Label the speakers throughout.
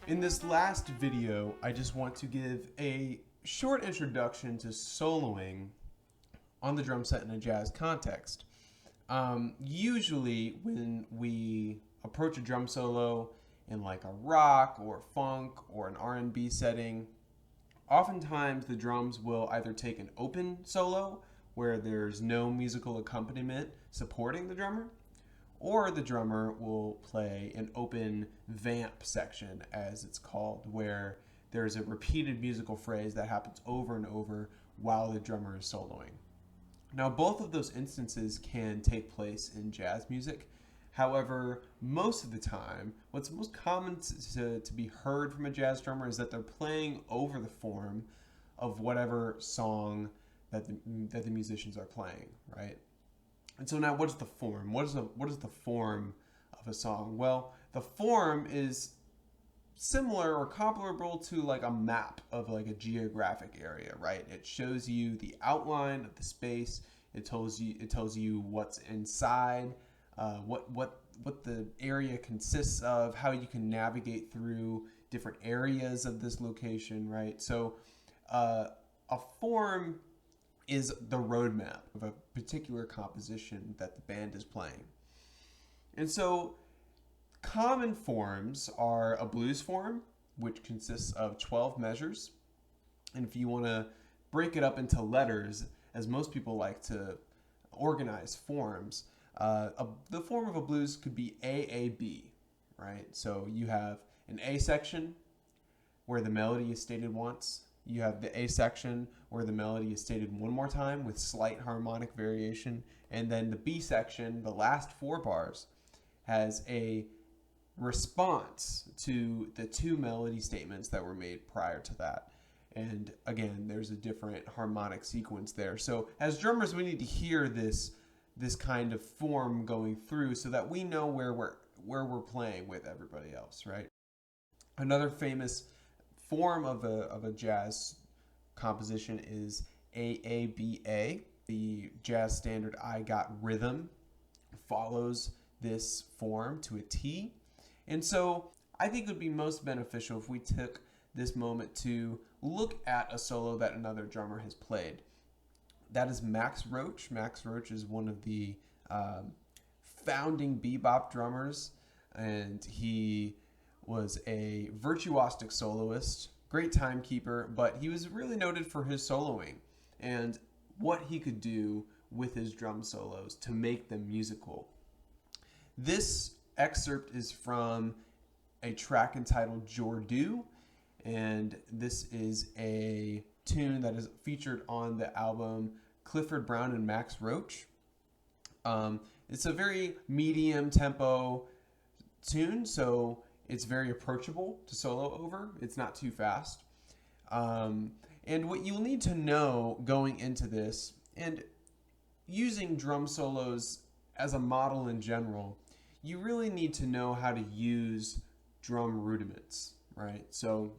Speaker 1: In this last video, I just want to give a short introduction to soloing on the drum set in a jazz context. Usually when we approach a drum solo in like a rock or funk or an R&B setting, oftentimes the drums will either take an open solo where there's no musical accompaniment supporting the drummer, or the drummer will play an open vamp section, as it's called, where there's a repeated musical phrase that happens over and over while the drummer is soloing. Now, both of those instances can take place in jazz music. However, most of the time, what's most common to be heard from a jazz drummer is that they're playing over the form of whatever song that the musicians are playing, right? And so now, what's the form? What is the form of a song? Well, the form is similar or comparable to like a map of like a geographic area, right? It shows you the outline of the space. It tells you what's inside, what the area consists of, how you can navigate through different areas of this location, right? So a form is the roadmap of a particular composition that the band is playing. And so common forms are a blues form, which consists of 12 measures. And if you want to break it up into letters, as most people like to organize forms, the form of a blues could be AAB, right? So you have an A section where the melody is stated once. You have the A section where the melody is stated one more time with slight harmonic variation. And then the B section, the last 4 bars, has a response to the 2 melody statements that were made prior to that. And again, there's a different harmonic sequence there. So as drummers, we need to hear this kind of form going through so that we know where we're playing with everybody else, right? Another famous form of a jazz composition is AABA. The jazz standard I Got Rhythm follows this form to a T. And so I think it would be most beneficial if we took this moment to look at a solo that another drummer has played. That is Max Roach. Max Roach is one of the founding bebop drummers, and he was a virtuosic soloist, great timekeeper, but he was really noted for his soloing and what he could do with his drum solos to make them musical. This excerpt is from a track entitled Jordu, and this is a tune that is featured on the album Clifford Brown and Max Roach. It's a very medium tempo tune, so it's very approachable to solo over. It's not too fast. And what you'll need to know going into this, and using drum solos as a model in general, you really need to know how to use drum rudiments, right? So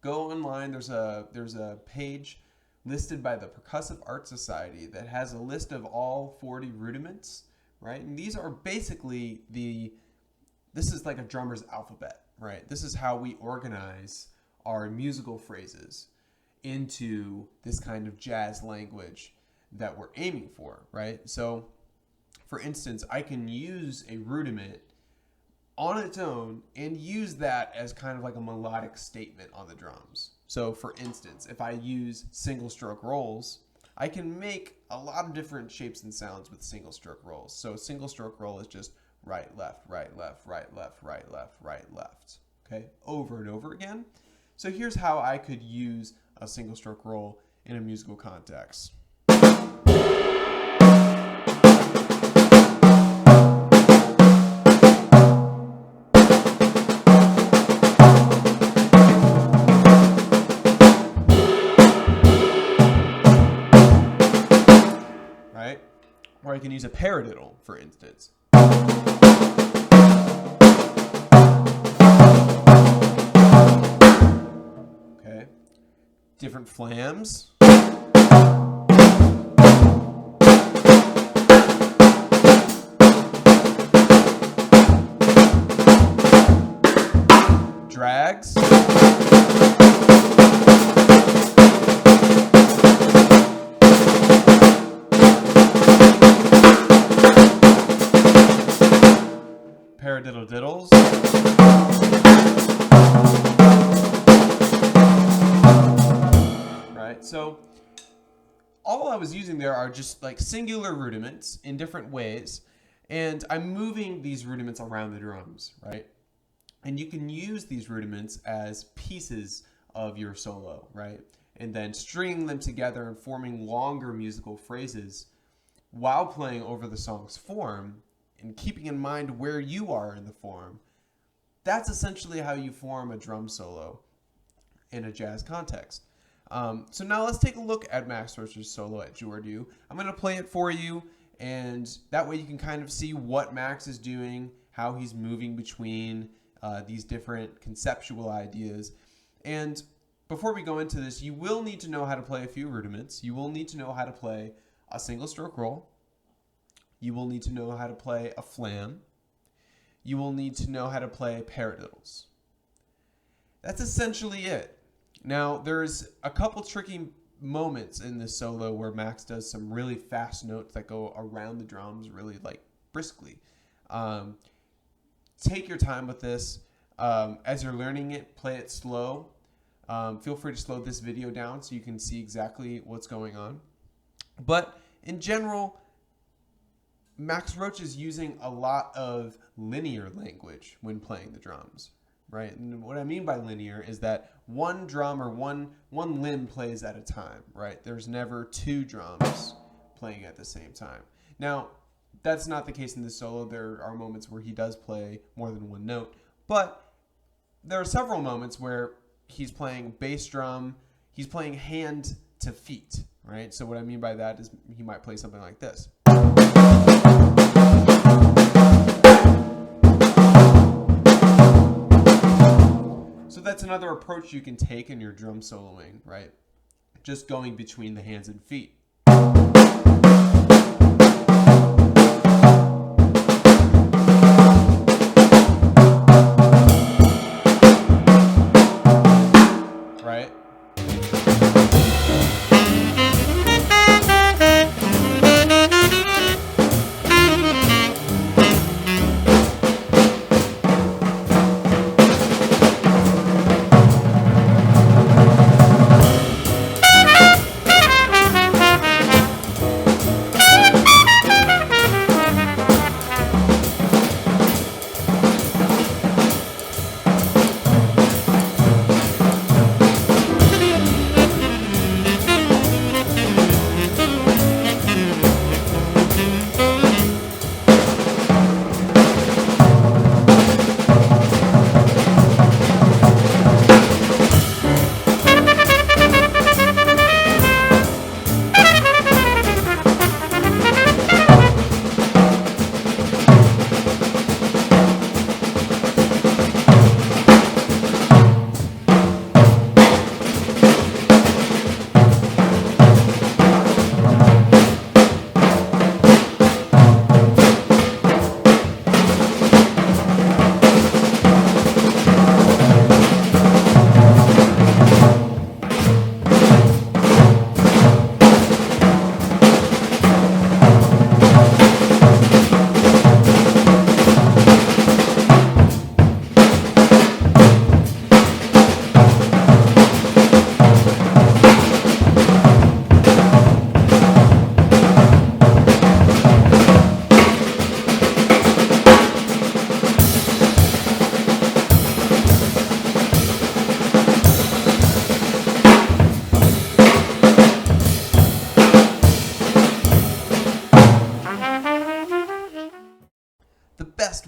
Speaker 1: go online. There's a page listed by the Percussive Art Society that has a list of all 40 rudiments, right? And these are basically this is like a drummer's alphabet, right? This is how we organize our musical phrases into this kind of jazz language that we're aiming for, right? So, for instance, I can use a rudiment on its own and use that as kind of like a melodic statement on the drums. So, for instance, if I use single stroke rolls, I can make a lot of different shapes and sounds with single stroke rolls. So, single stroke roll is just right, left, right, left, right, left, right, left, right, left. Okay, over and over again. So here's how I could use a single stroke roll in a musical context. Right? Or I can use a paradiddle, for instance. Okay. Different flams. are just like singular rudiments in different ways, and I'm moving these rudiments around the drums, right? And you can use these rudiments as pieces of your solo, right? And then stringing them together and forming longer musical phrases while playing over the song's form and keeping in mind where you are in the form. That's essentially how you form a drum solo in a jazz context. So now let's take a look at Max Roach's solo at Jordu. I'm going to play it for you, and that way you can kind of see what Max is doing, how he's moving between these different conceptual ideas. And before we go into this, you will need to know how to play a few rudiments. You will need to know how to play a single stroke roll. You will need to know how to play a flam. You will need to know how to play paradiddles. That's essentially it. Now, there's a couple tricky moments in this solo where Max does some really fast notes that go around the drums really like briskly. Take your time with this. As you're learning it, play it slow. Feel free to slow this video down so you can see exactly what's going on. But in general, Max Roach is using a lot of linear language when playing the drums, right? And what I mean by linear is that one drum or one limb plays at a time, right? There's never two drums playing at the same time. Now, that's not the case in this solo. There are moments where he does play more than one note, but there are several moments where he's playing bass drum, he's playing hand to feet, right? So what I mean by that is he might play something like this. So that's another approach you can take in your drum soloing, right? Just going between the hands and feet. Right?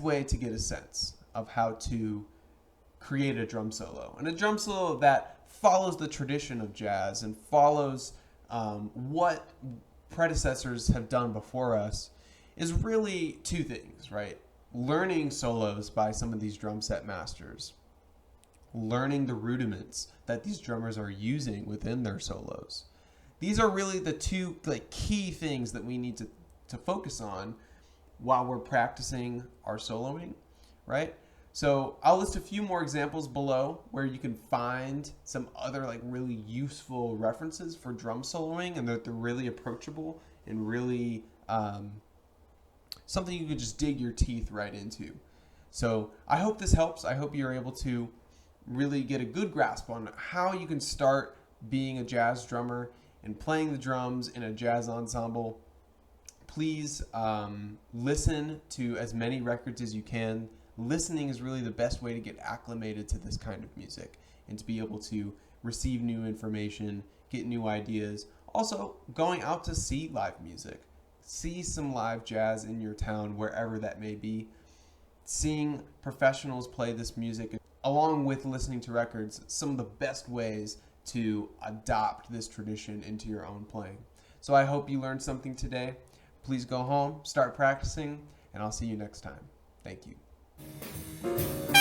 Speaker 1: Way to get a sense of how to create a drum solo, and a drum solo that follows the tradition of jazz and follows what predecessors have done before us is really two things, right? Learning solos by some of these drum set masters, learning the rudiments that these drummers are using within their solos. These are really the two key things that we need to focus on while we're practicing our soloing, right? So I'll list a few more examples below where you can find some other really useful references for drum soloing, and they're really approachable and really something you could just dig your teeth right into. So I hope this helps. I hope you're able to really get a good grasp on how you can start being a jazz drummer and playing the drums in a jazz ensemble, please listen to as many records as you can. Listening is really the best way to get acclimated to this kind of music and to be able to receive new information, get new ideas. Also, going out to see live music. See some live jazz in your town, wherever that may be. Seeing professionals play this music, along with listening to records, some of the best ways to adopt this tradition into your own playing. So I hope you learned something today. Please go home, start practicing, and I'll see you next time. Thank you.